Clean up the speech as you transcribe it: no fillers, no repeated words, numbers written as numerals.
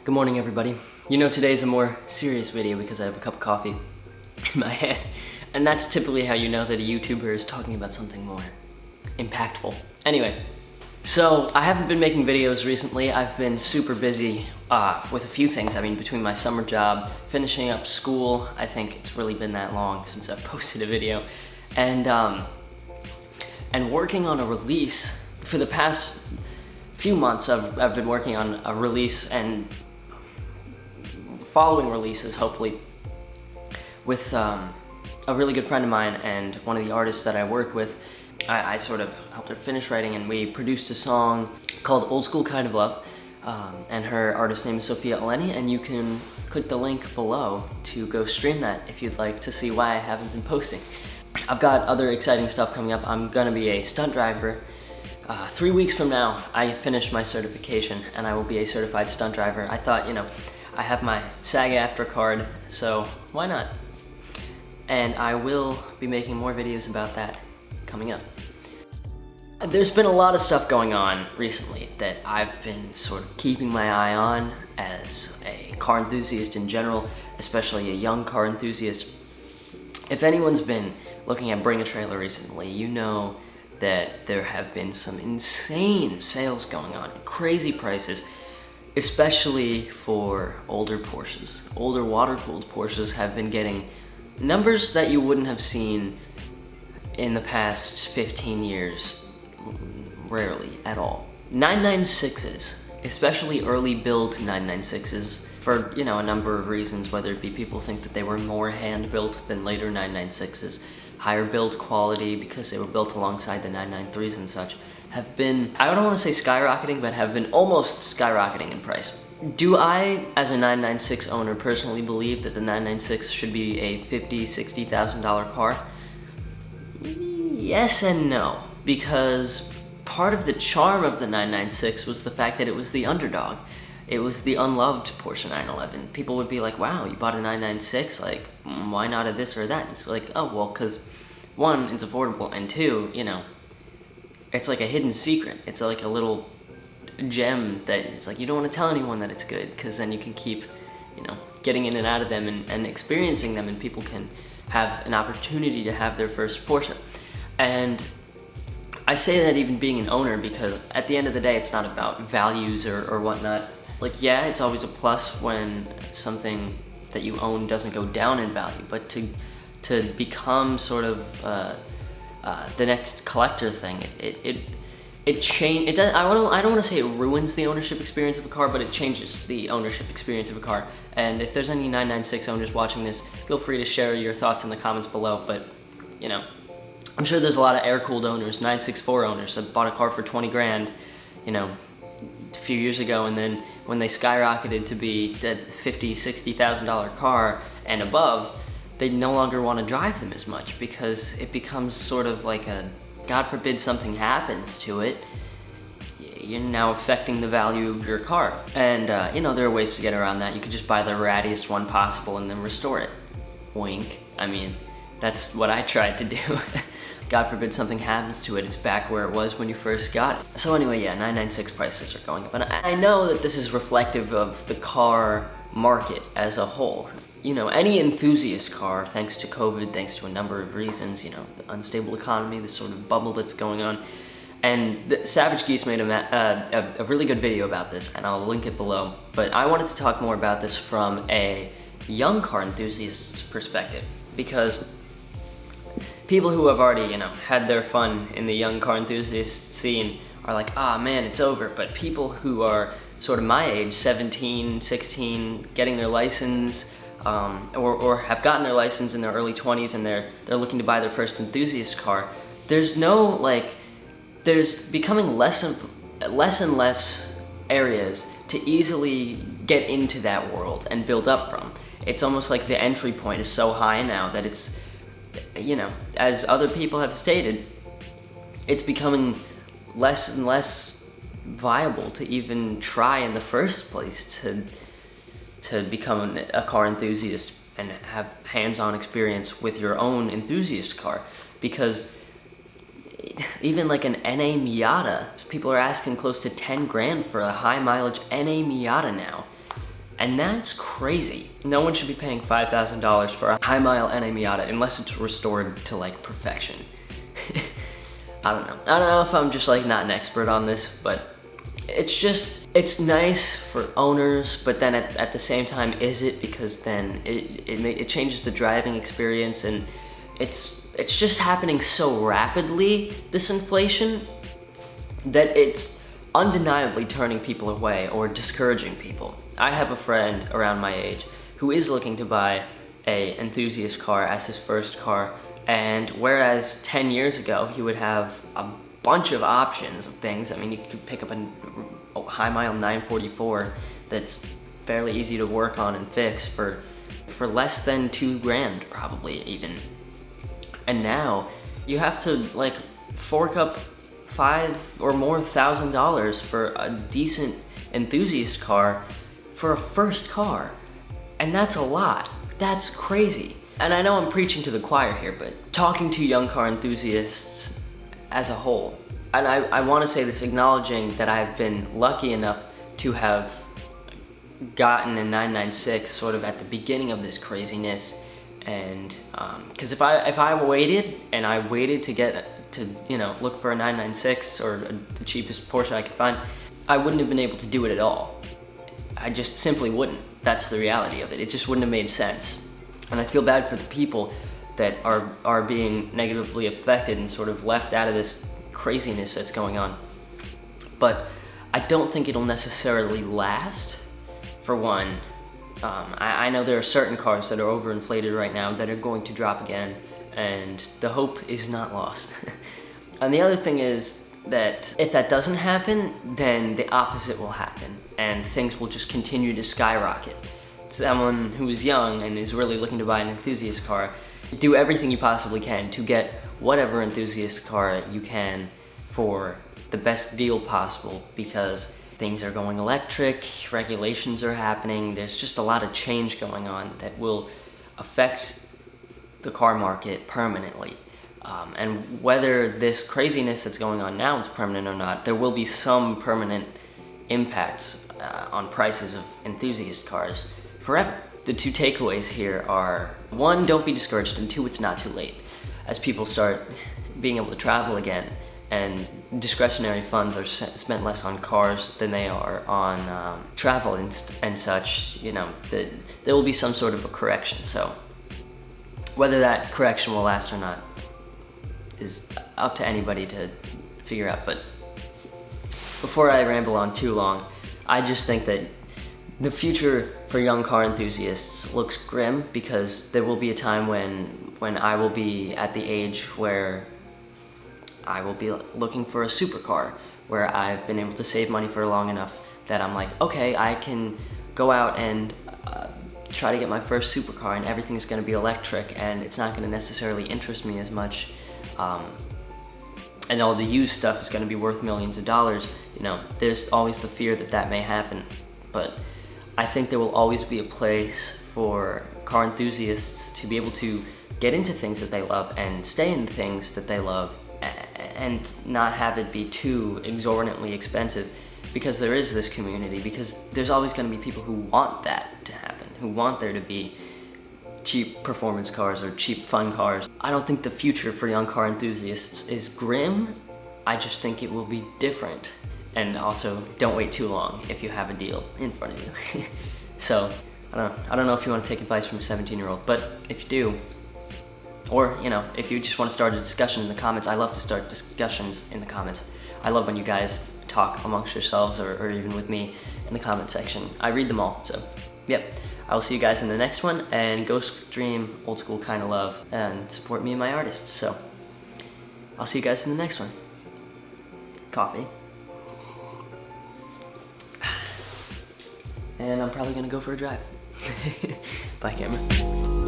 Good morning, everybody. You know, today's a more serious video because I have a cup of coffee in my hand, and that's typically how you know that a YouTuber is talking about something more impactful. Anyway, so I haven't been making videos recently. I've been super busy with a few things. I mean, between my summer job, finishing up school, I think it's really been that long since I've posted a video, and working on a release. For the past few months, I've been working on a release and following releases, hopefully, with a really good friend of mine and one of the artists that I work with. I sort of helped her finish writing, and we produced a song called Old School Kind of Love, and her artist name is Sophia Eleni, and you can click the link below to go stream that if you'd like to see why I haven't been posting. I've got other exciting stuff coming up. I'm gonna be a stunt driver. 3 weeks from now, I finish my certification, and I will be a certified stunt driver. I thought, you know, I have my SAG-AFTRA card, so why not? And I will be making more videos about that coming up. There's been a lot of stuff going on recently that I've been sort of keeping my eye on as a car enthusiast in general, especially a young car enthusiast. If anyone's been looking at Bring a Trailer recently, you know that there have been some insane sales going on, crazy prices, especially for older Porsches. Older water-cooled Porsches have been getting numbers that you wouldn't have seen in the past 15 years, rarely at all. 996s, especially early build 996s, for, you know, a number of reasons, whether it be people think that they were more hand-built than later 996s, higher build quality because they were built alongside the 993s and such, have been, I don't want to say skyrocketing, but have been almost skyrocketing in price. Do I, as a 996 owner, personally believe that the 996 should be a $50,000, $60,000 car? Yes and no, because part of the charm of the 996 was the fact that it was the underdog. It was the unloved Porsche 911. People would be like, wow, you bought a 996? Like, why not a this or that? And it's like, oh, well, because one, it's affordable, and two, you know, it's like a hidden secret. It's like a little gem that it's like you don't want to tell anyone that it's good, because then you can keep, you know, getting in and out of them and experiencing them, and people can have an opportunity to have their first Porsche. And I say that even being an owner, because at the end of the day, it's not about values or whatnot. Like, yeah, it's always a plus when something that you own doesn't go down in value, but to become sort of the next collector thing, I don't want to say it ruins the ownership experience of a car, but it changes the ownership experience of a car. And if there's any 996 owners watching this, feel free to share your thoughts in the comments below. But, you know, I'm sure there's a lot of air-cooled owners, 964 owners that bought a car for 20 grand, you know, a few years ago, and then when they skyrocketed to be a $50,000, $60,000 car and above, they no longer want to drive them as much because it becomes sort of like a, God forbid something happens to it, you're now affecting the value of your car. And you know, there are ways to get around that. You could just buy the rattiest one possible and then restore it. Wink. I mean, that's what I tried to do. God forbid something happens to it, it's back where it was when you first got it. So anyway, yeah, 996 prices are going up. And I know that this is reflective of the car market as a whole. You know, any enthusiast car, thanks to COVID, thanks to a number of reasons, you know, the unstable economy, this sort of bubble that's going on. And Savage Geese made a really good video about this, and I'll link it below. But I wanted to talk more about this from a young car enthusiast's perspective, because people who have already, you know, had their fun in the young car enthusiast scene are like, ah, man, it's over. But people who are sort of my age, 17, 16, getting their license, or have gotten their license in their early 20s, and they're looking to buy their first enthusiast car, there's becoming less and less areas to easily get into that world and build up from. It's almost like the entry point is so high now that it's, you know, as other people have stated, it's becoming less and less viable to even try in the first place to become a car enthusiast and have hands-on experience with your own enthusiast car, because even like an NA Miata, people are asking close to 10 grand for a high mileage NA Miata now. And that's crazy. No one should be paying $5,000 for a high mile NA Miata unless it's restored to like perfection. I don't know if I'm just like not an expert on this, but it's nice for owners, but then at the same time, is it? Because then it changes the driving experience, and it's just happening so rapidly, this inflation, that it's undeniably turning people away or discouraging people. I have a friend around my age who is looking to buy a enthusiast car as his first car, and whereas 10 years ago he would have a bunch of options of things. I mean, you could pick up a high mile 944 that's fairly easy to work on and fix for less than $2,000 probably even. And now you have to like fork up $5,000 or more for a decent enthusiast car for a first car. And that's a lot. That's crazy. And I know I'm preaching to the choir here, but talking to young car enthusiasts as a whole, and I want to say this acknowledging that I've been lucky enough to have gotten a 996 sort of at the beginning of this craziness. And because if I waited to get to, you know, look for a 996 or the cheapest Porsche I could find, I wouldn't have been able to do it at all. I just simply wouldn't. That's the reality of it. It just wouldn't have made sense. And I feel bad for the people that are being negatively affected and sort of left out of this craziness that's going on. But I don't think it'll necessarily last. For one, I know there are certain cars that are overinflated right now that are going to drop again, and the hope is not lost. And the other thing is that if that doesn't happen, then the opposite will happen, and things will just continue to skyrocket. Someone who is young and is really looking to buy an enthusiast car, do everything you possibly can to get whatever enthusiast car you can for the best deal possible, because things are going electric, regulations are happening, there's just a lot of change going on that will affect the car market permanently. And whether this craziness that's going on now is permanent or not, there will be some permanent impacts on prices of enthusiast cars forever. The two takeaways here are, one, don't be discouraged, and two, it's not too late. As people start being able to travel again, and discretionary funds are spent less on cars than they are on travel and such, you know, there will be some sort of a correction. So whether that correction will last or not is up to anybody to figure out. But before I ramble on too long, I just think that the future for young car enthusiasts looks grim, because there will be a time when I will be at the age where I will be looking for a supercar, where I've been able to save money for long enough that I'm like, okay, I can go out and try to get my first supercar, and everything's going to be electric, and it's not going to necessarily interest me as much, and all the used stuff is going to be worth millions of dollars. You know, there's always the fear that that may happen, but I think there will always be a place for car enthusiasts to be able to get into things that they love and stay in things that they love, and not have it be too exorbitantly expensive, because there is this community, because there's always going to be people who want that to happen, who want there to be cheap performance cars or cheap fun cars. I don't think the future for young car enthusiasts is grim. I just think it will be different. And also, don't wait too long if you have a deal in front of you. So, I don't know if you want to take advice from a 17-year-old, but if you do, or, you know, if you just want to start a discussion in the comments, I love to start discussions in the comments. I love when you guys talk amongst yourselves, or even with me in the comment section. I read them all, so, yep. I will see you guys in the next one, and go stream Old School Kinda Love and support me and my artist. So, I'll see you guys in the next one. Coffee. And I'm probably gonna go for a drive. Bye, camera.